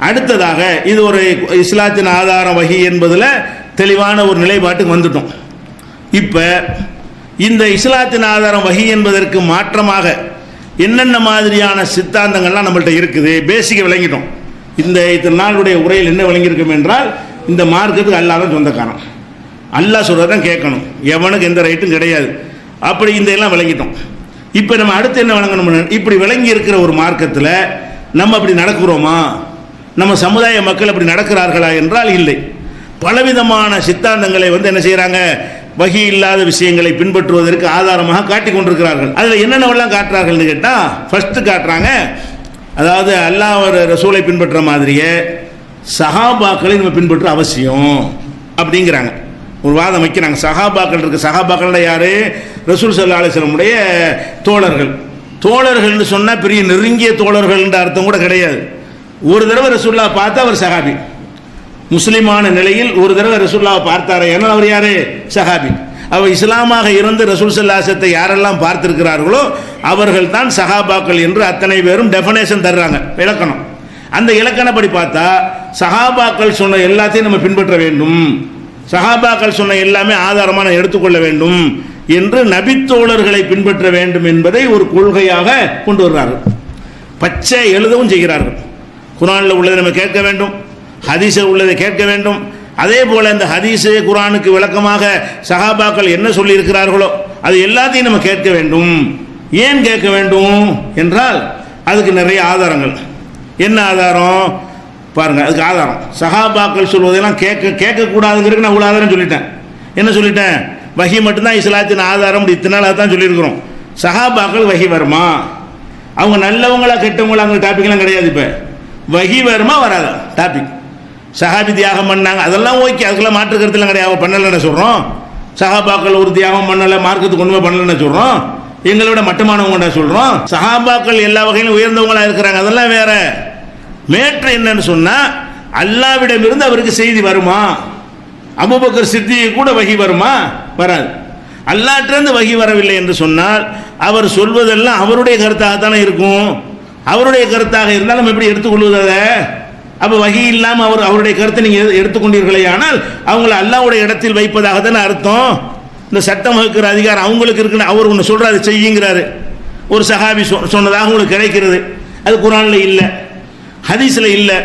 அடுத்ததாக இது ஒரு இஸ்லாத்தின் ஆதாரம் வகி என்பதில் தெளிவான ஒரு நிலைப்பாட்டுக்கு வந்துட்டோம். இப்போ இந்த இஸ்லாத்தின் ஆதாரம் வகி என்பதற்கு மாற்றமாக என்னென்ன மாதிரியான சித்தாந்தங்கள்லாம் நம்மள்கிட்ட இருக்குது பேசிக்க விளங்கிட்டோம். இத்தனை நாளுடைய உரையில் என்ன விளங்கியிருக்கும் என்றால், இந்த மார்க்கத்துக்கு அல்லாஹ் தான் சொந்தக்காரன், அல்லாஹ் சொல்கிறதான் கேட்கணும், எவனுக்கு எந்த ரைட்டும் கிடையாது, அப்படி இந்த எல்லாம் விளங்கிட்டோம். இப்போ நம்ம அடுத்து என்ன விளங்கணும்? இப்படி விளங்கி இருக்கிற ஒரு மார்க்கத்தில் நம்ம அப்படி நடக்கிறோமா, நம்ம சமுதாய மக்கள் அப்படி நடக்கிறார்களா என்றால் இல்லை. பலவிதமான சித்தாந்தங்களை என்ன செய்கிறாங்க, வகி இல்லாத விஷயங்களை பின்பற்றுவதற்கு ஆதாரமாக காட்டி கொண்டிருக்கிறார்கள். அதில் என்னென்னவெல்லாம் காட்டுறார்கள்னு கேட்டால், ஃபர்ஸ்ட்டு காட்டுறாங்க, அதாவது அல்லாஹ் ரசூலை பின்பற்ற மாதிரியே சஹாபாக்களை நம்ம பின்பற்ற அவசியம் அப்படிங்கிறாங்க. ஒரு வாதம் வைக்கிறாங்க. சஹாபாக்கள் இருக்கு, சஹாபாக்கள் யாரு? ரசூல் ஸல்லல்லாஹு அலைஹி வஸல்லம் உடைய தோழர்கள். தோழர்கள்னு சொன்னால் பெரிய நெருங்கிய தோழர்கள்ன்ற அர்த்தம் கூட கிடையாது. ஒரு தடவை ரசூல்லா பார்த்தா அவர் சஹாபி, முஸ்லிமான நிலையில் ஒரு தடவை ரசூல்லாவை பார்த்தாரே ஏன்னா அவர் யாரு? சஹாபி. அவர் இஸ்லாமாக இருந்து ரசூல் ஸல்லல்லாஹு அலைஹி வஸல்லம் யாரெல்லாம் பார்த்திருக்கிறார்களோ அவர்கள் தான் சஹாபாக்கள் என்று அத்தனை பேரும் டெஃபனேஷன் தர்றாங்க, இலக்கணம். அந்த இலக்கணப்படி பார்த்தா சஹாபாக்கள் சொன்ன எல்லாத்தையும் நம்ம பின்பற்ற வேண்டும், சஹாபாக்கள் சொன்ன எல்லாமே ஆதாரமாக எடுத்துக்கொள்ள வேண்டும் என்று நபித்தோழர்களை பின்பற்ற வேண்டும் என்பதை ஒரு கொள்கையாக கொண்டு வருகிறார்கள். பச்சை எழுதவும் செய்கிறார்கள். குர்ஆனில் உள்ளதை நம்ம கேட்க வேண்டும், ஹதீஸில் உள்ளதை கேட்க வேண்டும். அதே போல் இந்த ஹதீஸு குர்ஆனுக்கு விளக்கமாக சஹாபாக்கள் என்ன சொல்லியிருக்கிறார்களோ அது எல்லாத்தையும் நம்ம கேட்க வேண்டும். ஏன் கேட்க வேண்டும் என்றால் அதுக்கு நிறைய ஆதாரங்கள். என்ன ஆதாரம் பாருங்கள், அதுக்கு ஆதாரம் சஹாபாக்கள் சொல்வதெல்லாம் கேட்கக்கூடாதுங்கிறதுக்கு நான் இவ்வளோ ஆதாரம் சொல்லிட்டேன். என்ன சொல்லிட்டேன்? வஹி மட்டும்தான் இஸ்லாத்தின் ஆதாரம், இத்தனை நாளாக தான் சொல்லியிருக்கிறோம். சஹாபாக்கள் வஹி வருமா, அவங்க நல்லவங்களா கெட்டவங்களா, அங்கே டாபிக்லாம் கிடையாது. இப்போ வஹி வருமா வராதா டாபிக். சஹாபி தியாகம் பண்ணாங்க, அதெல்லாம் ஓகே, அதுக்கெல்லாம் மாற்று கருத்துலாம் கிடையாது. அவன் பண்ணலைன்னு சொல்கிறோம். சஹாபாக்கள் ஒரு தியாகம் பண்ணலை, மார்க்கத்துக்கு ஒன்றுமே பண்ணலன்னு சொல்கிறோம். எங்களை விட மட்டமானவங்கடா சொல்கிறோம். சஹாபாக்கள் எல்லா வகையிலும் உயர்ந்தவங்களா இருக்கிறாங்க, அதெல்லாம் வேற. மேற்று என்னன்னு சொன்னால், அல்லாஹ்விடமிருந்து அவருக்கு செய்தி வருமா? அபூபக்கர் சித்திக் கூட வஹி வருமா? வராது. அல்லாஹ்விடமிருந்து வஹி வரவில்லை என்று சொன்னால் அவர் சொல்வதெல்லாம் அவருடைய கருத்தாகத்தானே இருக்கும். அவருடைய கருத்தாக இருந்தால் நம்ம எப்படி எடுத்துக்கொள்வது அதை? அப்போ வஹி இல்லாமல் அவருடைய கருத்தை நீங்கள் எடுத்துக்கொண்டீர்களே ஆனால் அவங்கள அல்லாஹ்வுடைய இடத்தில் வைப்பதாக தானே அர்த்தம். இந்த சட்டம் வகுக்கிற அதிகாரம் அவங்களுக்கு இருக்குன்னு அவர் ஒன்று சொல்கிறாரு, செய்யுங்கிறாரு. ஒரு சஹாபி சொன்னதாக உங்களுக்கு கிடைக்கிறது, அது குர்ஆனில் இல்லை, ஹதீஸில் இல்லை.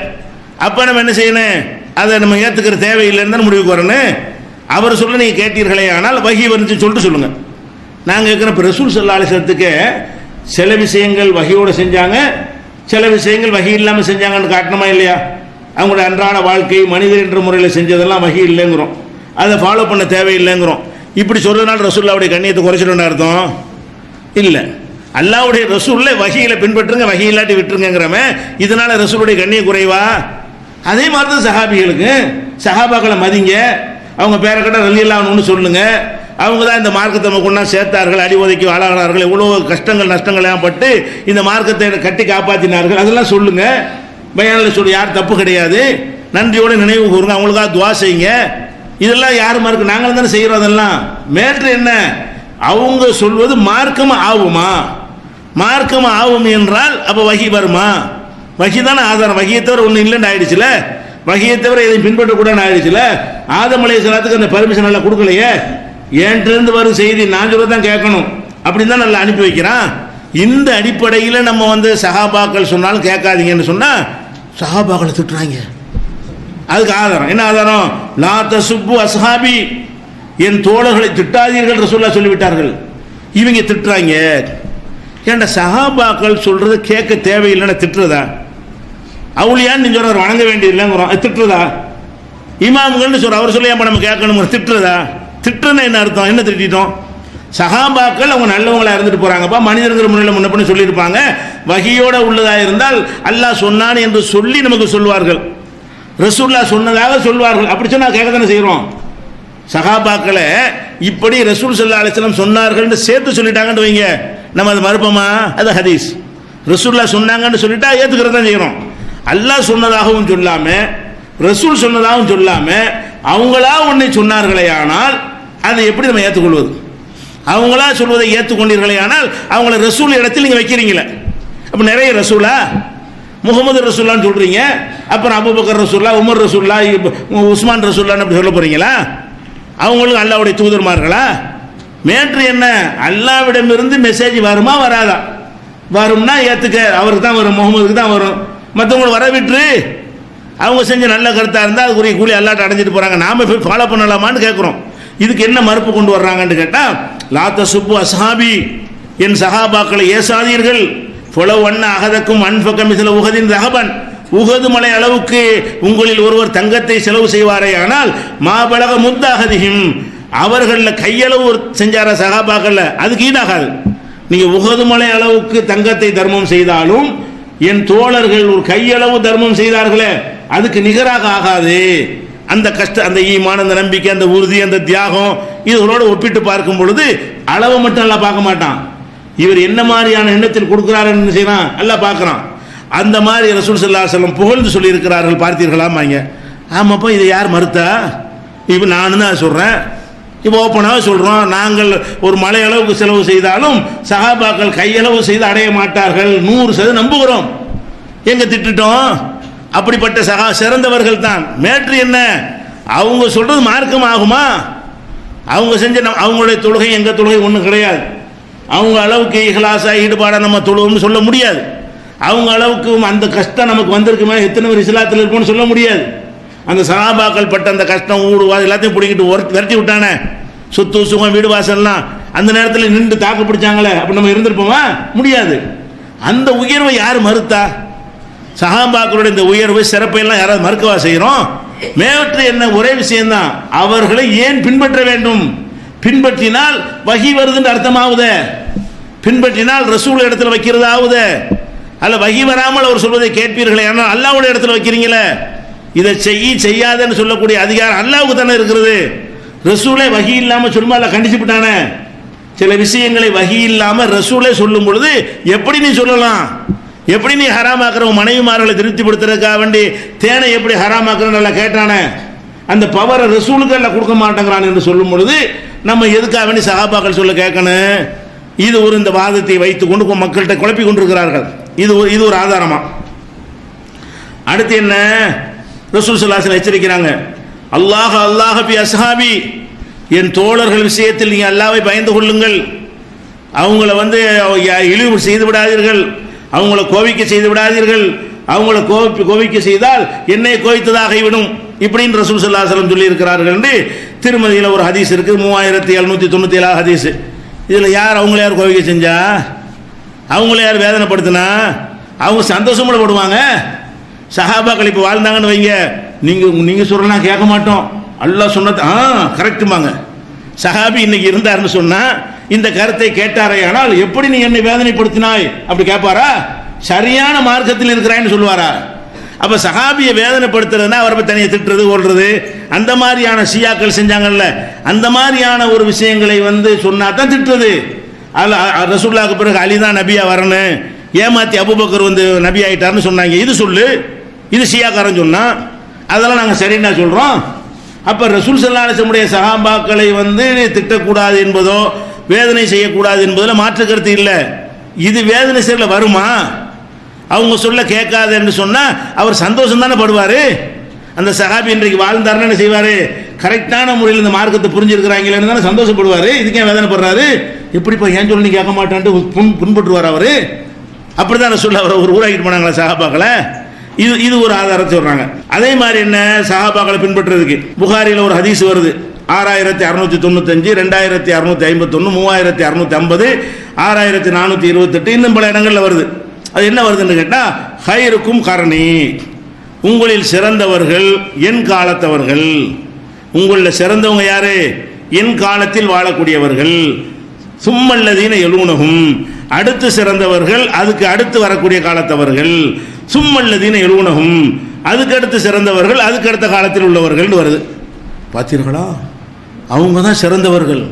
அப்போ நம்ம என்ன செய்யணும்? அதை நம்ம ஏற்றுக்கிற தேவையில்லைன்னு தான் முடிவுக்கு வரணும். அவர் சொல்ல நீங்கள் கேட்டீர்களே ஆனால் வஹி வந்துச்சு சொல்லிட்டு சொல்லுங்கள். நாங்கள் இருக்கிற இப்போ ரசூல் ஸல்லல்லாஹு அலைஹி வஸல்லத்துக்கு சில விஷயங்கள் வஹியோடு செஞ்சாங்க, சில விஷயங்கள் வஹி இல்லாமல் செஞ்சாங்கன்னு காட்டணுமா இல்லையா? அவங்களோட அன்றாட வாழ்க்கை மனிதர் என்ற முறையில் செஞ்சதெல்லாம் வஹி இல்லைங்கிறோம், அதை ஃபாலோ பண்ண தேவையில்லைங்கிறோம். இப்படி சொல்கிறதுனால ரசூலுல்லாவுடைய கண்ணியத்தை குறைச்சிடணும்னு அர்த்தம் இல்லை. அல்லாஹ்வுடைய ரசூலை வஹியில் பின்பற்றுங்க, வஹி இல்லாட்டி விட்டுருங்கிறவன் இதனால ரசூலுடைய கண்ணிய குறைவா? அதே மாதிரி தான் சஹாபிகளுக்கு. சஹாபாக்களை மதிங்க, அவங்க பேரை கட்ட ரலியல்லாஹு அன்ஹு சொல்லுங்க. அவங்க தான் இந்த மார்க்கத்தை நம்ம கொண்டா சேர்த்தார்கள், அடிவதைக்கு ஆளாகிறார்கள், எவ்வளோ கஷ்டங்கள் நஷ்டங்கள் எல்லாம் பட்டு இந்த மார்க்கத்தை கட்டி காப்பாற்றினார்கள், அதெல்லாம் சொல்லுங்க. பயானில் சொல்லி யார் தப்பு கிடையாது, நன்றியோடு நினைவு கூறுங்க, அவங்களுக்காக துவா செய்யுங்க. இதெல்லாம் யார் மார்க்கு? நாங்களும் தானே செய்கிறோம். அதெல்லாம் மேற்று என்ன? அவங்க சொல்வது மார்க்கமாக ஆகுமா? மார்க்கமாக ஆகும் என்றால் அப்போ வஹி வருமா? வஹி தானே ஆதாரம். வஹியை தவிர ஒன்றும் இல்லைன்னு ஆயிடுச்சுல, வஹியை தவிர இதை பின்பற்றக்கூடாதுன்னு ஆயிடுச்சுல. ஆதம் அலைஹிஸ்ஸலாத்துக்கு அந்த பர்மிஷன் எல்லாம் கொடுக்கலையே, ஏன்றிருந்து வரும் செய்தி நான் சொல்ல தான் கேட்கணும் அப்படின்னு தான் நல்லா அனுப்பி வைக்கிறான். இந்த அடிப்படையில் நம்ம சஹாபாக்கள் சொன்னாலும் கேட்காதீங்கன்னு சொன்னால் சஹாபாக்களை திட்டுறாங்க. அதுக்கு ஆதாரம் என்ன? ஆதாரம் லா தசுப்பு அஸ்ஹாபி, என் தோழர்களை திட்டாதீர்கள் ரசூலுல்லாஹ் சொல்லிவிட்டார்கள். இவங்க திட்டுறாங்க. ஏன்டா சஹாபாக்கள் சொல்றது கேட்க தேவையில்லைன்னு திட்டுறதா? அவுளியான்னு நீங்க சொல்ற வணங்க வேண்டியதில்லைங்கிறோம், திட்டுறதா? இமாம்கள்னு சொல்ற அவர் சொல்லி நம்ம கேட்கணும், திட்டுறதா? திட்டுறதுன்னா என்ன அர்த்தம்? என்ன திட்டோம்? சஹாபாக்கள் அவங்க நல்லவங்களா இருந்துட்டு போறாங்கப்பா, மனிதர்கள் முன்னிலை முன்ன பண்ணி சொல்லியிருப்பாங்க. வஹியோட உள்ளதா இருந்தால் அல்லாஹ் சொன்னான் என்று சொல்லி நமக்கு சொல்வார்கள், ரசூலுல்லாஹ் சொன்னதாக சொல்வார்கள். அப்படி சொன்னா கேட்க தானே செய்கிறோம். சஹாபாக்களை இப்படி ரசூல் ஸல்லல்லாஹு அலைஹி வஸல்லம் சொன்னார்கள்னு சேர்த்து சொல்லிட்டாங்கன்னு வைங்க, நம்ம அது மறுப்போமா? அது ஹதீஸ். ரசூலுல்லாஹ் சொன்னாங்கன்னு சொல்லிட்டா ஏற்றுக்கிறது தான் செய்கிறோம். அல்லாஹ் சொன்னதாகவும் சொல்லாம, ரசூல் சொன்னதாகவும் சொல்லாம அவங்களா ஒன்றை சொன்னார்களே ஆனால் அதை எப்படி நம்ம ஏற்றுக்கொள்வது? அவங்களா சொல்வதை ஏற்றுக்கொண்டீர்களே ஆனால் அவங்கள ரசூல் இடத்தில் நீங்கள் வைக்கிறீங்களே. அப்போ நிறைய ரசூலா முகமது ரசூல்லான்னு சொல்றீங்க, அப்புறம் அபூபக்கர் ரசூல்லா, உமர் ரசூல்லா, உஸ்மான் ரசூல்லான்னு அப்படி சொல்ல போறீங்களா? அவங்களும் அல்லாஹ்வுடைய தூதர்மார்களா? மேட்ரு என்ன? அல்லாஹ்விடமிருந்து மெசேஜ் வருமா வராதா? வரும்னா ஏத்துக்க, அவருக்கு தான் வரும், முகமதுக்கு தான் வரும். மற்றவங்களை வர விட்டுரு, அவங்க செஞ்ச நல்ல கருத்தா இருந்தால் அதுக்குரிய கூலி அல்லாட்ட அடைஞ்சிட்டு போறாங்க, நாம போய் ஃபாலோ பண்ணலாமான்னு கேட்குறோம். இதுக்கு என்ன மறுப்பு கொண்டு வர்றாங்கன்னு கேட்டா, லாத்த சுப்பு அஸ்ஹாபி, என் சஹாபாக்களை ஏசாதீர்கள், புலவ் அண்ண அகதக்கும் அன்பக்கம் சில உகதின் ரகபன், உகது மலை அளவுக்கு உங்களில் ஒருவர் தங்கத்தை செலவு செய்வாரே ஆனால் மாபலக முத்தாகதியும், அவர்களில் கையளவு செஞ்சார சஹாபாக்கள்ல அதுக்கு ஈடாகாது. நீங்க உகது மலை அளவுக்கு தங்கத்தை தர்மம் செய்தாலும் என் தோழர்கள் ஒரு கையளவு தர்மம் செய்தார்களே அதுக்கு நிகராக ஆகாது. அந்த கஷ்டம், அந்த ஈமான், அந்த நம்பிக்கை, அந்த உறுதி, அந்த தியாகம், இதுகளோடு ஒப்பிட்டு பார்க்கும் பொழுது அளவு மட்டும் எல்லாம் பார்க்க மாட்டான். இவர் என்ன மாதிரியான எண்ணத்தில் கொடுக்கிறாருன்னு செய்யறான் எல்லாம் பார்க்கறான். அந்த மாதிரி ரசூல் ஸல்லல்லாஹு அலைஹி வஸல்லம் புகழ்ந்து சொல்லி இருக்கிறார்கள், பார்த்தீர்களாமாங்க. ஆமாப்பா, இதை யார் மறுத்தா? இப்போ நானும் தான் சொல்றேன், இப்போ ஓப்பனாக சொல்றோம், நாங்கள் ஒரு மலை அளவுக்கு செலவு செய்தாலும் சஹாபாக்கள் கையளவு செய்து அடைய மாட்டார்கள், 100% நம்புகிறோம். எங்க திட்டோம்? அப்படிப்பட்ட சிறந்தவர்கள் தான். மேட்ரு என்ன? அவங்க சொல்றது மார்க்கம் ஆகுமா? அவங்க செஞ்ச அவங்களுடைய தொழுகை எங்க தொழுகை ஒன்றும் கிடையாது. அவங்க அளவுக்கு இஹ்லாஸா ஈடுபாடா நம்ம தொழுவோம்னு சொல்ல முடியாது. அவங்க அளவுக்கு அந்த கஷ்டம் நமக்கு வந்திருக்குமே, எத்தனை பேர் இஸ்லாத்தில் இருப்போம்னு சொல்ல முடியாது. அந்த சஹாபாக்கள் பட்ட அந்த கஷ்டம், ஊடுவா எல்லாத்தையும் பிடிக்கிட்டு விரட்டி விட்டானே, சொத்து சுகம் வீடு வாசல்லாம் அந்த நேரத்தில் நின்று தாக்கு பிடிச்சாங்களே, அப்படி நம்ம இருந்திருப்போமா? முடியாது. அந்த உயர்வை யார் மறுத்தா? சஹாபாக்களுடைய இந்த உயர்வு சிறப்பை எல்லாம் யாராவது மறுக்கவா செய்கிறோம்? மேவற்று என்ன? ஒரே விஷயம்தான், அவர்களை ஏன் பின்பற்ற வேண்டும்? பின்பற்றினால் வஹி வருதுன்னு அர்த்தமாகுது, பின்பற்றினால் ரசூல் இடத்துல வைக்கிறதாவது. அல்ல வஹி வராமல் அவர் சொல்வதை கேட்பீர்களே, ஆனால் அல்லாஹ்வுடைய இடத்துல வைக்கிறீங்களே, இதை செய்யாதன்னு சொல்லக்கூடிய அதிகாரம் அல்லாஹ்வுக்கு தானே இருக்கிறது. ரசூலே வஹி இல்லாமல் சொல்லுமா? அல்ல கண்டிச்சு விட்டானே. சில விஷயங்களை வஹி இல்லாமல் ரசூலே சொல்லும் பொழுது எப்படி நீ சொல்லலாம்? எப்படி நீ ஹராமாக்குற? மனைவிமார்களை திருப்திப்படுத்துறதுக்காக வேண்டி தேனை எப்படி ஹராமாக்குறன்னு கேட்டானே, அந்த பவரை ரசூலுக்கு எல்லாம் கொடுக்க மாட்டேங்கிறான் என்று சொல்லும் பொழுது நம்ம எதுக்காக வேண்டி சஹாபாக்கள் சொல்ல கேட்கணும்? இது ஒரு இந்த வாதத்தை வைத்துக் கொண்டு மக்கள்கிட்ட குழப்பி கொண்டிருக்கிறார்கள். இது ஒரு ஆதாரமா? அடுத்து என்ன? ரசூல் ஸல்லல்லாஹு அலைஹி வஸல்லம் எச்சரிக்கிறாங்க, அல்லாஹ் பி அஸ்ஹாபி, என் தோழர்கள் விஷயத்தில் நீங்க அல்லாஹ்வை பயந்து கொள்ளுங்கள், அவங்கள இழிவு செய்து விடாதீர்கள், அவங்கள கோவிக்க செய்து விடாதீர்கள், அவங்கள கோவிக்க செய்தால் என்னை கோவித்ததாகிவிடும் இப்படின்னு ரசூல் ஸல்லல்லாஹு அலைஹி வஸல்லம் சொல்லி இருக்கிறார்கள் என்று திருமதியில் ஒரு ஹதீஸ் இருக்கு, 3797 ஹதீஸ். இதில் யார் அவங்கள யார் கோவிக்க செஞ்சா? அவங்கள யார் வேதனைப்படுத்தினா? அவங்க சந்தோஷப்பட படுவாங்க. சஹாபாக்கள் இப்போ வாழ்ந்தாங்கன்னு வைங்க, நீங்க சொல்லலாம் கேட்க மாட்டோம், அல்லாஹ் சொன்னது கரெக்டுமாங்க. சஹாபி இன்னைக்கு இருந்தாருன்னு சொன்னா இந்த கருத்தை கேட்டாரே, ஆனால் எப்படி நீ என்னை வேதனைப்படுத்தினாய் அப்படி கேட்பாரா? சரியான மார்க்கத்தில் இருக்கிறான்னு சொல்லுவாரா? அப்ப சஹாபியை வேதனைப்படுத்துறதுன்னா அவரை தனியை திட்டுறது, ஓடுறது, அந்த மாதிரியான ஷியாக்கள் செஞ்சாங்கல்ல, அந்த மாதிரியான ஒரு விஷயங்களை சொன்னா தான் திட்டுறது. ரசூலுல்லாஹ்வுக்கு பிறகு அலி தான் நபியா வரணும், ஏமாத்தி அபூபக்கர் நபி ஆயிட்டாருன்னு சொன்னாங்க, இது சொல்லு, இது ஷியாக்காரன் சொன்னா, அதெல்லாம் நாங்கள் சரின்னா சொல்றோம். அப்ப ரசூல் ஸல்லல்லாஹு அலைஹி வஸல்லம் சஹாபாக்களை திட்டக்கூடாது என்பதோ வேதனை செய்யக்கூடாது என்பதில் மாற்று கருத்து இல்லை. இது வேதனை செய்யல வருமா? அவங்க சொல்ல கேட்காது என்று சொன்னா அவர் சந்தோஷம் தானே படுவாரு. அந்த சஹாபி இன்றைக்கு வாழ்ந்தாருன்னு என்ன செய்வாரு? கரெக்டான முறையில் இந்த மார்க்கத்தை புரிஞ்சிருக்கிறாங்களேன்னு தானே சந்தோஷப்படுவாரு. இதுக்கே வேதனைப்படுறாரு? எப்படிப்பா ஏன் சொல்லி கேட்க மாட்டான்ட்டு புண்பட்டுருவார் அவரு. அப்படிதான் சொல்ல அவர் ஒரு ஊராகிட்டு போனாங்களா சஹாபாக்களை? இது ஒரு ஆதாரத்தை சொல்றாங்க. அதே மாதிரி என்ன சஹாபாக்களை பின்பற்றுறதுக்கு புகாரியில் ஒரு ஹதீஸ் வருது, 6695, 2651, 3650, 6428, இன்னும் பல இடங்கள்ல வருது. அது என்ன வருதுன்னு கேட்டா, ஹைருக்கும் கர்னி, உங்களில் சிறந்தவர்கள் என் காலத்தவர்கள். உங்களில் சிறந்தவங்க யாரு? என் காலத்தில் வாழக்கூடியவர்கள். சும்மல்லதீன எலூனஹும், அடுத்து சிறந்தவர்கள் அதுக்கு அடுத்து வரக்கூடிய காலத்தவர்கள். சும்மல்லதீன எலூனஹும், அதுக்கு அடுத்து சிறந்தவர்கள் அதுக்கு அடுத்த காலத்தில் உள்ளவர்கள் வருது. பார்த்தீர்களா? அவங்க தான் சிறந்தவர்கள்.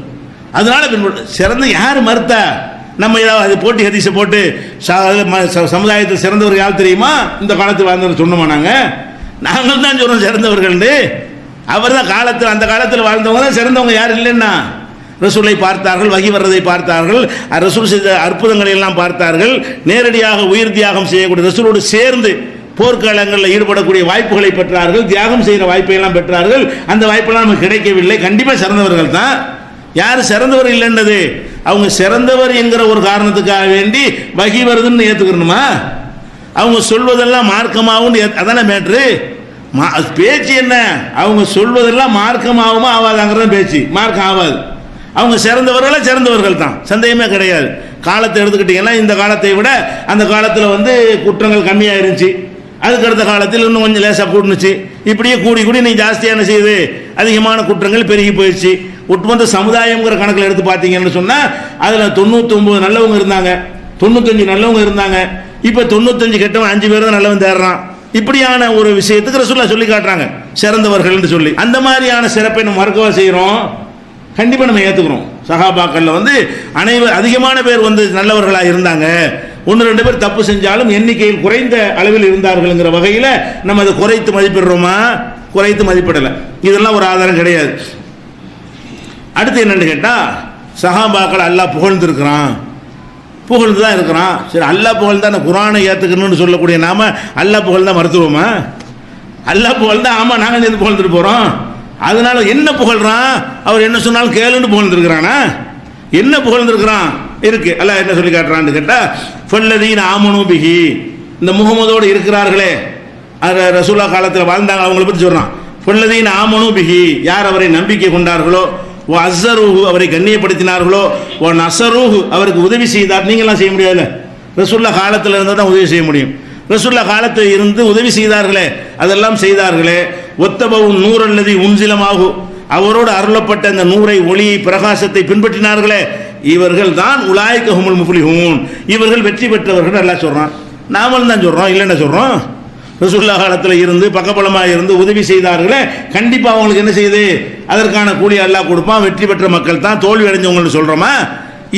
அதனால சிறந்த யார் மறுத்தா? நம்ம ஏதாவது போட்டி ஹதீஸை போட்டு சமுதாயத்தில் சிறந்தவர்கள் யார் தெரியுமா? இந்த காலத்தில் வாழ்ந்தவர் சொன்னோமா? நாங்கள் தான் சொல்றோம் சிறந்தவர்கள். அவர் தான் காலத்தில், அந்த காலத்தில் வாழ்ந்தவங்க தான் சிறந்தவங்க, யார் இல்லைன்னா. ரசூலை பார்த்தார்கள், வகி வர்றதை பார்த்தார்கள், ரசூல் செய்த அற்புதங்களை எல்லாம் பார்த்தார்கள். நேரடியாக உயிர் தியாகம் செய்யக்கூடிய ரசூலோடு சேர்ந்து போர்க்காலங்களில் ஈடுபடக்கூடிய வாய்ப்புகளை பெற்றார்கள், தியாகம் செய்கிற வாய்ப்பை எல்லாம் பெற்றார்கள். அந்த வாய்ப்பெல்லாம் நமக்கு கிடைக்கவில்லை. கண்டிப்பாக சிறந்தவர்கள் தான். யார் சிறந்தவர் இல்லைன்றது, அவங்க சிறந்தவர் என்கிற ஒரு காரணத்துக்காக வேண்டி வகி வருதுன்னு ஏற்றுக்கணுமா? அவங்க சொல்வதெல்லாம் மார்க்கமாகும், அதானே மேட்ரு. பேச்சு என்ன, அவங்க சொல்வதெல்லாம் மார்க்கமாகுமா ஆகாதாங்கிறத பேச்சு, மார்க்கம் ஆகாது. அவங்க சிறந்தவர்கள் தான், சந்தேகமே கிடையாது. காலத்தை எடுத்துக்கிட்டீங்கன்னா இந்த காலத்தை விட அந்த காலத்தில் குற்றங்கள் கம்மியாக இருந்துச்சு. அதுக்கடுத்த காலத்தில் இன்னும் கொஞ்சம் லேசாக கூட்டுனுச்சு. இப்படியே கூடி நீ ஜாஸ்தியாக என்ன செய்யுது, அதிகமான குற்றங்கள் பெருகி போயிடுச்சு. ஒட்டுமொத்த சமுதாயம்ங்கிற கணக்கில் எடுத்து பார்த்தீங்கன்னு சொன்னால் அதில் 99 நல்லவங்க இருந்தாங்க, 95 நல்லவங்க இருந்தாங்க. இப்போ 95 கெட்டவன் 5 பேர் தான் நல்லவன் தேடுறான். இப்படியான ஒரு விஷயத்துக்கு ரசூலுல்லாஹ் சொல்லி காட்டுறாங்க சிறந்தவர்கள் என்று சொல்லி. அந்த மாதிரியான சிறப்பை நம்ம மறுக்கவா செய்கிறோம்? கண்டிப்பாக நம்ம ஏற்றுக்கிறோம். சஹாபாக்களில் அதிகமான பேர் நல்லவர்களாக இருந்தாங்க. 1-2 பேர் தப்பு செஞ்சாலும் எண்ணிக்கையில் குறைந்த அளவில் இருந்தார்கள்ங்கிற வகையில் நம்ம அதை குறைத்து மதிப்பிடுறோமா? குறைத்து மதிப்பிடலை. இதெல்லாம் ஒரு ஆதாரம் கிடையாது. அடுத்து என்னன்னு கேட்டால், சஹாபாக்கள் அல்லாஹ் புகழ்ந்துருக்கிறான், புகழ்ந்து தான் இருக்கிறான். சரி, அல்லாஹ் புகழ்ந்தா நான் குர்ஆனை ஏற்றுக்கணும்னு சொல்லக்கூடிய நாம அல்லாஹ் புகழ்ந்தா மறுத்துவோமா? அல்லாஹ் புகழ்ந்தா ஆமாம் நாங்கள் சேர்ந்து புகழ்ந்துட்டு போகிறோம். அதனால என்ன புகழ்றான்? அவர் என்ன சொன்னாலும் கேளுன்னு புகழ்ந்துருக்கிறானா? என்ன புகழ்ந்துருக்கிறான் இருக்கு. அல்லாஹ் என்ன சொல்லி காட்டுறான்னு கேட்டால், ஃபல்லதீன ஆமனூ பிஹி, இந்த முகமதோடு இருக்கிறார்களே, ரசூலா காலத்தில் வாழ்ந்தாங்க, அவங்களை பற்றி சொல்கிறான். ஃபல்லதீன ஆமனூ பிஹி, யார் அவரை நம்பிக்கை கொண்டார்களோ, ஓ அஸ்ஸரூஹு, அவரை கண்ணியப்படுத்தினார்களோ, ஓ நஸரூஹு, அவருக்கு உதவி செய்தார். நீங்களாம் செய்ய முடியாது, ரசூல்லா காலத்தில் இருந்தால் தான் உதவி செய்ய முடியும். ரசூல்லா காலத்தில் இருந்து உதவி செய்தார்களே, அதெல்லாம் செய்தார்களே. ஒத்தபவும் நூறல்லதி உன்சிலமாகு, அவரோடு அருளப்பட்ட அந்த நூரை, ஒளியை, பிரகாசத்தை பின்பற்றினார்களே, இவர்கள் தான் உலாயிக ஹுமுல் முஃப்லிஹூன், இவர்கள் வெற்றி பெற்றவர்கள் எல்லாம் சொல்கிறான். நாமளும் தான் சொல்கிறோம், இல்லைன்னா சொல்கிறோம். ரசூலுல்லாஹ் காலத்தில் இருந்து பக்கபலமாக இருந்து உதவி செய்தார்களே, கண்டிப்பாக அவங்களுக்கு என்ன செய்யுது, அதற்கான கூலி அல்லாஹ் கொடுப்பான். வெற்றி பெற்ற மக்கள் தான், தோல்வி அடைஞ்சவங்கள்னு சொல்கிறோமா?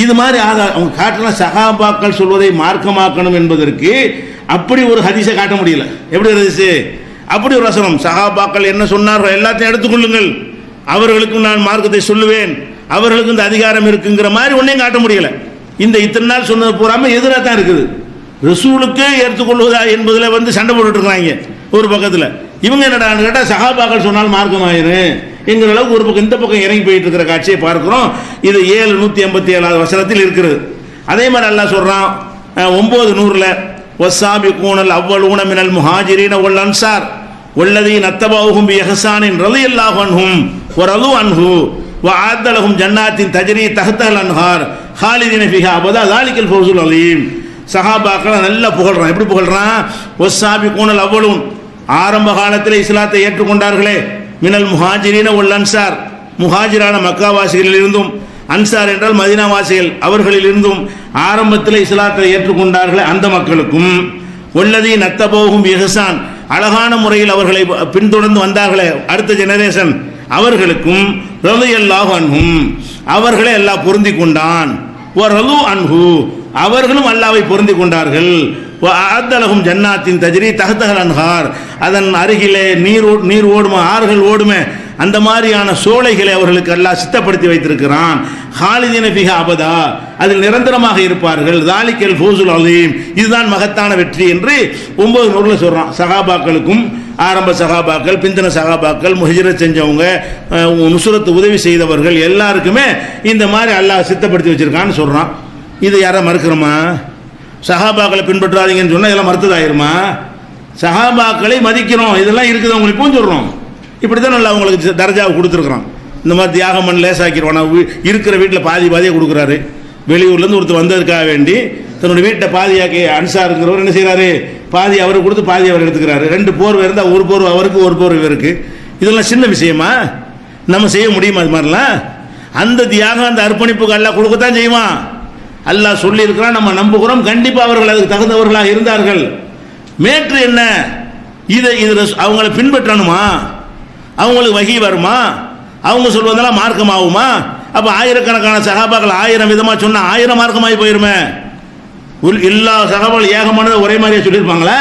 இது மாதிரி அவங்க காட்டலாம். சஹாபாக்கள் சொல்வதை மார்க்கமாக்கணும் என்பதற்கு அப்படி ஒரு ஹதீஸை காட்ட முடியல. எப்படி ஹதீஸு? அப்படி ஒரு வசனம், சஹாபாக்கள் என்ன சொன்னார்கள் எல்லாத்தையும் எடுத்துக்கொள்ளுங்கள், அவர்களுக்கும் நான் மார்க்கத்தை சொல்லுவேன், அவர்களுக்கு இந்த அதிகாரம் இருக்குங்கிற மாதிரி ஒன்றையும் காட்ட முடியல. இந்த இத்தனை நாள் சொன்னது பூராமல் எதிராக தான் இருக்குது. ரசூலுக்கே ஏற்றுக்கொள்வதா என்பதில் சண்டை போட்டுட்டு இருக்கிறாங்க ஒரு பக்கத்தில். இவங்க என்னடான்னு கேட்டால் சஹாபாக்கள் சொன்னால் மார்க்கமாயிரு என்கிற அளவுக்கு ஒரு பக்கம் இந்த பக்கம் இறங்கி போயிட்டு இருக்கிற காட்சியை பார்க்கிறோம். இது 787 வசனத்தில் இருக்கிறது. அதே மாதிரி அல்லாஹ் சொல்கிறான் 9:100 வஸ்ஸாபிகூனல் அவ்வலூன மினல் முஹாஜிரீன வல் அன்சார் வல்லதீன தபவுஹும் பிஇஹ்சானின் ரலியல்லாஹு அன்ஹும் வரது அன்ஹு வஅஅத லஹும் ஜன்னாத்தின் தஜ்ரி தஹ்தல் அன்ஹார் ஹாலிதீன ஃபீஹா அபதா ஸாலிகல் ஃபௌஸுல் அலீம். சஹாபாக்களை நல்லா புகழ்றான். எப்படி புகழ்றான்? வஸ்ஸாபிகூனல் அவ்வலூன், ஆரம்ப காலத்தில் இஸ்லாத்தை ஏற்றுக்கொண்டார்களே, மினல் முஹாஜிரீன வல் அன்சார், முஹாஜிரான மக்காவாசிகளில் இருந்தும், அன்சார் என்றால் மதீனாவாசிகள், அவர்களில் இருந்தும் ஆரம்பத்தில் இஸ்லாத்தை ஏற்றுக்கொண்டார்களே அந்த மக்களுக்கும், வல்லதீன தபவுஹும் பிஇஹ்சான், அழகான முறையில் அவர்களை பின்தொடர்ந்து வந்தார்களே அடுத்த ஜெனரேஷன், அவர்களுக்கும் ரலியல்லாஹு அன்ஹும், அவர்களை அல்லாஹ் பொருந்தி கொண்டான். வரது அன்ஹு, அவர்களும் அல்லாஹ்வை பொருந்தி கொண்டார்கள். வஅஅத லஹும் ஜன்னாத்தின் தஜ்ரி தஹ்தல் அன்ஹார், அதன் அருகிலே நீர் ஓடுமா, ஆறுகள் ஓடுமே, அந்த மாதிரியான சோலைகளை அவர்களுக்கு அல்லாஹ் சித்தப்படுத்தி வைத்திருக்கிறான். ஹாலிதீன ஃபீஹா அபதா, அதில் நிரந்தரமாக இருப்பார்கள். ஸாலிகல் ஃபௌஸுல் அலீம், இதுதான் மகத்தான வெற்றி என்று 9:100 சொல்றான். சஹாபாக்களுக்கும், ஆரம்ப சஹாபாக்கள், பிந்தின சஹாபாக்கள், முஹிஜ்ரத் செஞ்சவங்க, நுஸ்ரத் உதவி செய்தவர்கள் எல்லாருக்குமே இந்த மாதிரி அல்லாஹ் சித்தப்படுத்தி வச்சிருக்கான்னு சொல்றான். இது யாரை மறுக்கிறோமா? சஹாபாக்களை பின்பற்றாதீங்கன்னு சொன்னால் இதெல்லாம் மறுத்ததாயிருமா? சஹாபாக்களை மதிக்கிறோம், இதெல்லாம் இருக்குது அவங்களுக்கு சொல்கிறோம். இப்படி தான் நல்லா அவங்களுக்கு தர்ஜாவை கொடுத்துருக்குறோம். இந்த மாதிரி தியாகம் பண்ண லேசாக்கிடுவான். இருக்கிற வீட்டில் பாதியாக கொடுக்குறாரு. வெளியூர்லேருந்து ஒருத்தர் வந்ததுக்காக வேண்டி தன்னுடைய வீட்டை பாதியாக்கி அன்சாருங்கிறவர் என்ன செய்கிறாரு, பாதி அவருக்கு கொடுத்து பாதி அவர் எடுத்துக்கிறாரு. 2 போர்வை இருந்தால் ஒரு போர்வை அவருக்கு, ஒரு போர்வை இவருக்கு. இதெல்லாம் சின்ன விஷயமா? நம்ம செய்ய முடியுமா? அது மாதிரிலாம் அந்த தியாகம், அந்த அர்ப்பணிப்புக்கு அல்லாஹ் கொடுக்கத்தான் செய்வான். அல்லாஹ் சொல்லியிருக்கிறான், நம்ம நம்புகிறோம். கண்டிப்பாக அவர்கள் அதுக்கு தகுந்தவர்களாக இருந்தார்கள். மேற்று என்ன? இதை அவங்களை பின்பற்றணுமா? அவங்களுக்கு வகி வருமா? அவங்க சொல்வதெல்லாம் மார்க்கம் ஆகுமா? அப்போ ஆயிரக்கணக்கான சஹாபாக்கள் 1000 விதமாக சொன்னால் 1000 மார்க்கமாகி போயிருமே. எல்லா சஹாபாக்கள் ஏகமானதை ஒரே மாதிரியே சொல்லியிருப்பாங்களா?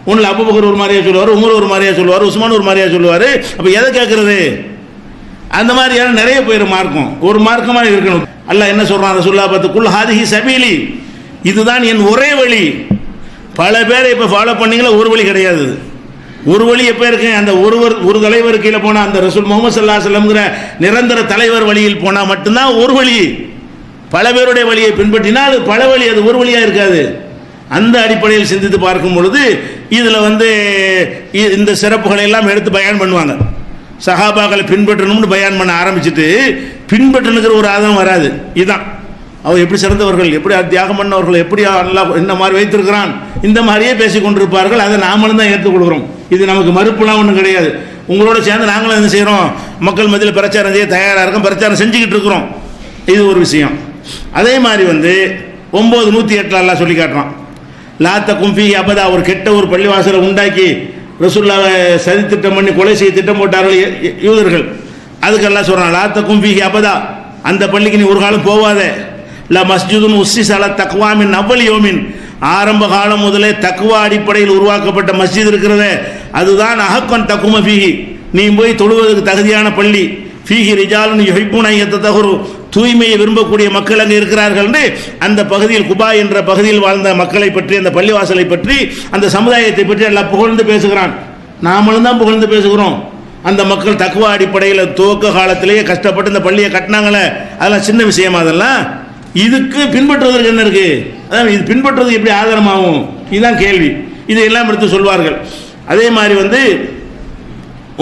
ஒன்றில் அபூபக்கர் ஒரு மாதிரியா சொல்லுவார், உமர் ஒரு மாதிரியா சொல்லுவார், உஸ்மான் ஒரு மாதிரியா சொல்லுவார். அப்போ எதை கேட்கறது? அந்த மாதிரியான நிறைய பேர் மார்க்கம் ஒரு மார்க்கமாக இருக்கணும். அல்லாஹ் என்ன சொல்றான் ரசூலுல்லாஹ் பார்த்து, குல் ஹாதிஹி சபீலி, இதுதான் என் ஒரே வழி. பல பேரை இப்போ ஃபாலோ பண்ணீங்களா, ஒரு வழி கிடையாது. ஒரு வழி எப்போ இருக்கு, அந்த ஒரு தலைவர் கீழே போனால், அந்த ரசூல் முகமது ஸல்லல்லாஹு அலைஹி வஸல்லம்ங்கிற நிரந்தர தலைவர் வழியில் போனால் மட்டும்தான் ஒரு வழி. பல பேருடைய வழியை பின்பற்றினால் பல வழி, அது ஒரு வழியாக இருக்காது. அந்த அடிப்படையில் சிந்தித்து பார்க்கும் பொழுது இதில் இந்த சிறப்புகளை எல்லாம் எடுத்து பயான் பண்ணுவாங்க. சஹாபாக்களை பின்பற்றணும்னு பயான் பண்ண ஆரம்பிச்சுட்டு பின்பற்றணுங்கிற ஒரு ஆதம் வராது. இதுதான் அவர் எப்படி சிறந்தவர்கள், எப்படி தியாகம் பண்ணவர்கள், எப்படி அல்லாஹ் என்ன மாதிரி வைத்திருக்கிறான், இந்த மாதிரியே பேசிக் கொண்டிருப்பார்கள். அதை நாமளும் தான் ஏற்றுக்கொள்கிறோம். இது நமக்கு மறுப்புலாம் ஒன்றும் கிடையாது. உங்களோட சேர்ந்து நாங்களும் என்ன செய்கிறோம், மக்கள் மத்தியில் பிரச்சாரம் செய்ய தயாராக இருக்கோம், பிரச்சாரம் செஞ்சுக்கிட்டு இருக்கிறோம். இது ஒரு விஷயம். அதே மாதிரி 9:108 அல்லாஹ் சொல்லி காட்டுறான், லா தகும் ஃபீஹி அபதா, ஒரு கெட்ட ஒரு பள்ளிவாசலை உண்டாக்கி ரசூலுல்லாஹை சதி திட்டம் பண்ணி கொலை செய்ய திட்டம் போட்டார்கள் யூதர்கள். அதுக்கு அல்லாஹ் சொல்றான், லா தகும் ஃபீஹி அபதா, அந்த பள்ளிக்கு நீ ஒரு காலம் போவாத. லா மஸ்ஜிதுன் உஸ்ஸிஸ அலா தக்வா மின் அவ்வல் யௌமின், ஆரம்ப காலம் முதலே தக்வா அடிப்படையில் உருவாக்கப்பட்ட மஸ்ஜித் இருக்கிறதே, அதுதான் அஹக்கன் தகும ஃபீஹி, நீ போய் தொழுவதற்கு தகுதியான பள்ளி. ஃபீஹி ரிஜாலுன் யுஹிப்புன யத்ததஹரு, தூய்மையை விரும்பக்கூடிய மக்கள் அங்கே இருக்கிறார்கள் என்று அந்த பகுதியில், குபா என்ற பகுதியில் வாழ்ந்த மக்களை பற்றி, அந்த பள்ளிவாசலை பற்றி, அந்த சமுதாயத்தை பற்றி எல்லாம் புகழ்ந்து பேசுகிறான். நாமளும் தான் புகழ்ந்து பேசுகிறோம். அந்த மக்கள் தக்வா அடிப்படையில் துவக்க காலத்திலேயே கஷ்டப்பட்டு இந்த பள்ளியை கட்டினாங்களே, அதெல்லாம் சின்ன விஷயமா? அதெல்லாம் இதுக்கு பின்பற்றுவதற்கு என்ன இருக்கு? அதான் இது பின்பற்றுவது எப்படி ஆதாரமாகும்? இதுதான் கேள்வி. இதையெல்லாம் எடுத்து சொல்வார்கள். அதே மாதிரி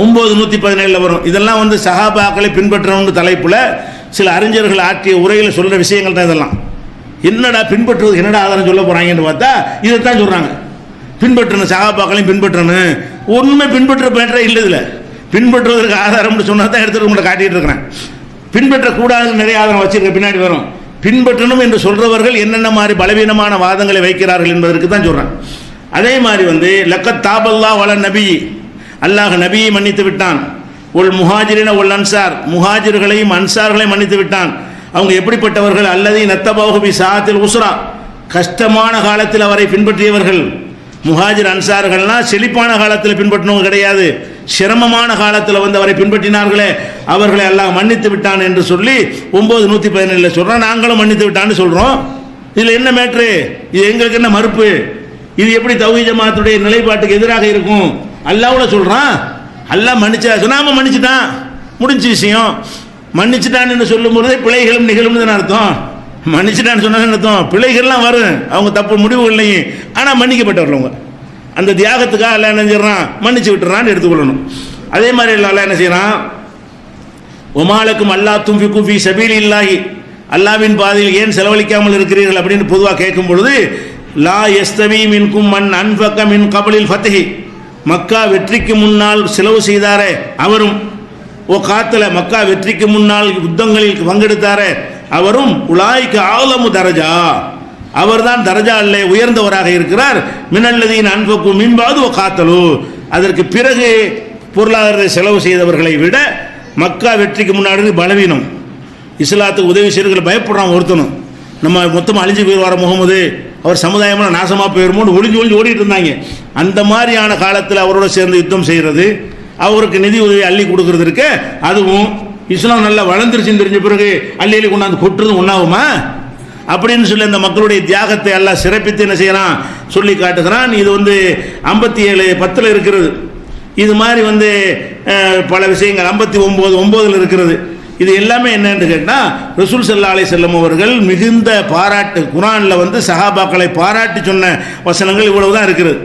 9:117 வரும். இதெல்லாம் சஹாபாக்களை பின்பற்றணும்னு தலைப்புல சில அறிஞர்கள் ஆற்றிய உரையில் சொல்ற விஷயங்கள் தான் இதெல்லாம். என்னடா பின்பற்றுவது, என்னடா ஆதாரம் சொல்ல போறாங்கன்னு பார்த்தா இதைத்தான் சொல்றாங்க. பின்பற்றணும், சஹாபாக்களையும் பின்பற்றணும். ஒண்ணுமே பின்பற்ற பேற்ற இல்லை. இதுல பின்பற்றுவதற்கு ஆதாரம்னு சொன்னா தான் எடுத்துட்டு உங்களை காட்டிட்டு இருக்கிறேன். பின்பற்றக்கூடாதுன்னு நிறைய ஆதாரம் வச்சிருக்க பின்னாடி வரும். பின்பற்றணும் என்று சொல்றவர்கள் என்னென்ன மாதிரி பலவீனமான வாதங்களை வைக்கிறார்கள் என்பதற்கு தான் சொல்றேன். அதே மாதிரி லக்கத் தாபல்லாஹ் வல நபி, அல்லாஹ் நபியை மன்னித்து விட்டான். ஒல் முஹாஜிரின ஒல் அன்சார், முஹாஜிர்களையும் அன்சார்களையும் மன்னித்து விட்டான். அவங்க எப்படிப்பட்டவர்கள்? அல்லதி நத்தபாஹு பி சாத்தில் உஸ்ரா, கஷ்டமான காலத்தில் அவரை பின்பற்றியவர்கள். முஹாஜிர் அன்சார்கள்னா செழிப்பான காலத்தில் பின்பற்றினவங்க கிடையாது, சிரமமான காலத்தில் அவரை பின்பற்றினார்களே, அவர்களை அல்லாஹ் மன்னித்து விட்டான் என்று சொல்லி 9:117 சொல்றோம். நாங்களும் மன்னித்து விட்டான்னு சொல்றோம். இதுல என்ன மேட்ரு? இது எங்களுக்கு என்ன மறுப்பு? இது எப்படி தௌஹீத் ஜமாத்துடைய நிலைப்பாட்டுக்கு எதிராக இருக்கும்? அல்லாஹ்வுல சொல்றான், அல்லாஹ் மன்னிச்சா சொன்னாம மன்னிச்சுட்டான், முடிஞ்ச விஷயம். மன்னிச்சுட்டான்னு சொல்லும் போதே பிழைகளும் நிகழும் அர்த்தம். மன்னிச்சுட்டான்னு சொன்ன அர்த்தம் பிழைகள்லாம் வரும், அவங்க தப்பு முடிவு இல்லையும், ஆனால் மன்னிக்கப்பட்டவர்கள் அவங்க. அந்த தியாகத்துக்காக எல்லாம் என்ன செய்யறான், மன்னிச்சு விட்டுறான்னு எடுத்துக்கொள்ளணும். அதே மாதிரி எல்லாம் என்ன செய்யறான், ஒமாலக்கும் அல்லா தும்பிக்கும் ஃபீ சபீலில்லாஹி, அல்லாவின் பாதையில் ஏன் செலவழிக்காமல் இருக்கிறீர்கள் அப்படின்னு பொதுவாக கேட்கும் பொழுது, லா யஸ்தவி மின்கும் மன் அன்ஃபக மின் கபலில் ஃபத்ஹி, மக்கா வெற்றிக்கு முன்னால் செலவு செய்தாரே அவரும், ஓ காத்தல மக்கா வெற்றிக்கு முன்னால் யுத்தங்களில் பங்கெடுத்தாரே அவரும், உலாய்க்கு ஆலமு தரஜா, அவர்தான் தரஜா அல்ல உயர்ந்தவராக இருக்கிறார். மினல்லதீன் அன்ஃபகு மின்பாது ஓ காத்தலு, அதற்கு பிறகு பொருளாதார செலவு செய்தவர்களை விட மக்கா வெற்றிக்கு முன்னாடி பலவீனம். இஸ்லாத்துக்கு உதவி செய்யறதுல பயப்படுறான் ஒருத்தனும். நம்ம மொத்தமாக அழிஞ்சு போயிடுவார முகமது, அவர் சமுதாயமாக நாசமாக போயிடுமோன்னு ஒளிஞ்சு ஓடிட்டு இருந்தாங்க. அந்த மாதிரியான காலத்தில் அவரோட சேர்ந்து யுத்தம் செய்கிறது, அவருக்கு நிதி உதவி அள்ளி கொடுக்கறது இருக்க, அதுவும் இஸ்லாம் நல்லா வளர்ந்துருச்சுன்னு தெரிஞ்ச பிறகு அள்ளி அள்ளி கொண்டாந்து கொட்டுறது ஒன்றாகுமா? அப்படின்னு சொல்லி அந்த மக்களுடைய தியாகத்தை எல்லாம் சிறப்பித்து என்ன செய்யறான், சொல்லி காட்டுகிறான். இது 57:10 இருக்கிறது. இது மாதிரி பல விஷயங்கள் 59:9 இருக்கிறது. இது எல்லாமே என்னன்னு கேட்டால், ரசூல் ஸல்லல்லாஹு அலைஹி வஸல்லம் அவர்கள் மிகுந்த பாராட்டு, குர்ஆனில் சஹாபாக்களை பாராட்டி சொன்ன வசனங்கள் இவ்வளவுதான் இருக்கிறது.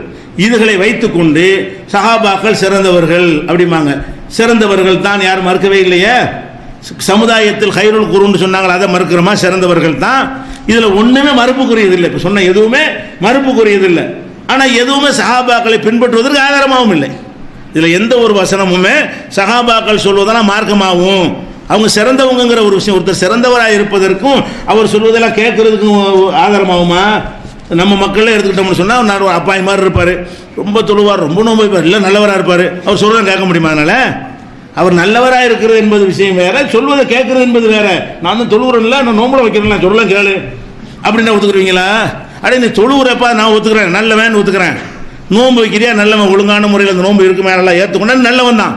இதுகளை வைத்துக்கொண்டு சஹாபாக்கள் சிறந்தவர்கள் அப்படிம்பாங்க. சிறந்தவர்கள் தான், யார் மறுக்கவே இல்லையே. சமுதாயத்தில் ஹைருல் குருன்னு சொன்னாங்க, அதை மறுக்கிறோமா? சிறந்தவர்கள் தான். இதில் ஒன்றுமே மறுப்புக்குரியதில்லை. இப்போ சொன்ன எதுவுமே மறுப்புக்குரியதில்லை. ஆனால் எதுவுமே சஹாபாக்களை பின்பற்றுவதற்கு ஆதாரமாகவும் இல்லை. இதில் எந்த ஒரு வசனமுமே சஹாபாக்கள் சொல்வதெல்லாம் மார்க்கமாகவும், அவங்க சிறந்தவங்கிற ஒரு விஷயம், ஒருத்தர் சிறந்தவராக இருப்பதற்கும் அவர் சொல்வதெல்லாம் கேட்கறதுக்கும் ஆதாரமாகுமா? நம்ம மக்களே எடுத்துக்கிட்டோம்னு சொன்னால், ஒரு அப்பாய் மாதிரி இருப்பார், ரொம்ப தொழுவார், ரொம்ப நோம்பு வைப்பார், இல்லை நல்லவராக இருப்பார், அவர் சொல்றதை கேட்க முடியுமா? அதனால அவர் நல்லவராக இருக்கிறது என்பது விஷயம் வேற, சொல்வதை கேட்கறது என்பது வேற. நான் தான் தொழுவுறேன்ல, நான் நோம்புல வைக்கிறேன், சொல்லலாம் கேளு அப்படின்னா ஒத்துக்குருவீங்களா? அடே நீ தொழுவுறப்பா, நான் ஒத்துக்கிறேன், நல்லவன் ஒத்துக்கிறேன். நோம்பு வைக்கிறியா, நல்லவன், ஒழுங்கான முறையில் அந்த நோம்பு இருக்குமே, நல்லா ஏற்றுக்கொண்டா நல்லவன் தான்.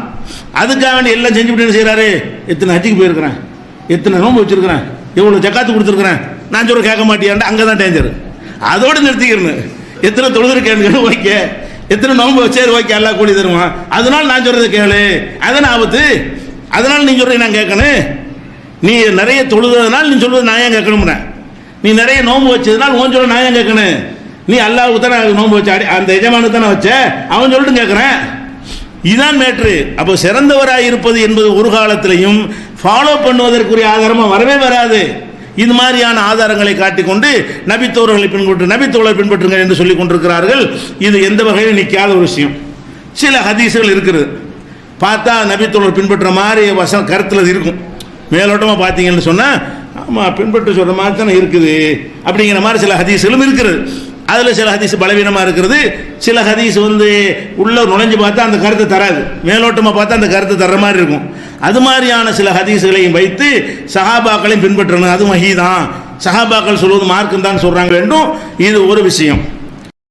அதுக்காக வேண்டி எல்லாம் செஞ்சுவிட்டு என்ன செய்கிறாரு, எத்தனை ஹஜ்ஜுக்கு போயிருக்கிறேன், எத்தனை நோன்பு வச்சிருக்கிறேன், எவ்வளோ ஜக்காத்து கொடுத்துருக்குறேன், நான் சொல்ல கேட்க மாட்டியான்ட்டு அங்கே தான் டேஞ்சர். அதோடு நிறுத்திக்கிறேன். எத்தனை தொழுதுருக்கேன்னு ஓகே, எத்தனை நோன்பு வச்சேரு ஓகே, எல்லாம் கூடி தருவான், அதனால நான் சொல்றதை கேளு, அதான ஆபத்து. அதனால நீ சொல்றதை நான் கேட்கணும். நீ நிறைய தொழுதுனால நீ சொல்றது நான் ஏன் கேட்கணும்னா, நீ நிறைய நோன்பு வச்சதுனால உன் சொல்ல நான் ஏன் கேட்கணும். நீ அல்லாஹ்வுக்கு தானே நோன்பு வச்ச, அந்த எஜமானுக்கு தானே வச்ச, அவன் சொல்லிட்டு கேட்குறேன். இதுதான் மேட்ரு. அப்போ சிறந்தவராக இருப்பது என்பது ஒரு காலத்திலையும் ஃபாலோ பண்ணுவதற்குரிய ஆதாரமாக வரவே வராது. இது மாதிரியான ஆதாரங்களை காட்டிக்கொண்டு நபித்தோழர்களை பின்பற்றுங்கள் என்று சொல்லிக் கொண்டிருக்கிறார்கள். இது எந்த வகையில் நிற்காத ஒரு விஷயம். சில ஹதீஸுகள் இருக்கிறது, பார்த்தா நபித்தோழர் பின்பற்ற மாதிரி கருத்தில் இருக்கும். மேலோட்டமாக பார்த்தீங்கன்னு சொன்னால் ஆமாம் பின்பற்ற சொல்கிற மாதிரி தானே இருக்குது அப்படிங்கிற மாதிரி சில ஹதீஸுகளும் இருக்கிறது. அதில் சில ஹதீஸ் பலவீனமாக இருக்கிறது. சில ஹதீஸ் உள்ள நுழைஞ்சு பார்த்தா அந்த கருத்தை தராது, மேலோட்டமாக பார்த்தா அந்த கருத்தை தர்ற மாதிரி இருக்கும். அது மாதிரியான சில ஹதீஸுகளையும் வைத்து சஹாபாக்களையும் பின்பற்றணும், அது வஹீ தான், சஹாபாக்கள் சொல்வது மார்க்கம் தான் சொல்கிறாங்க வேண்டும். இது ஒரு விஷயம்.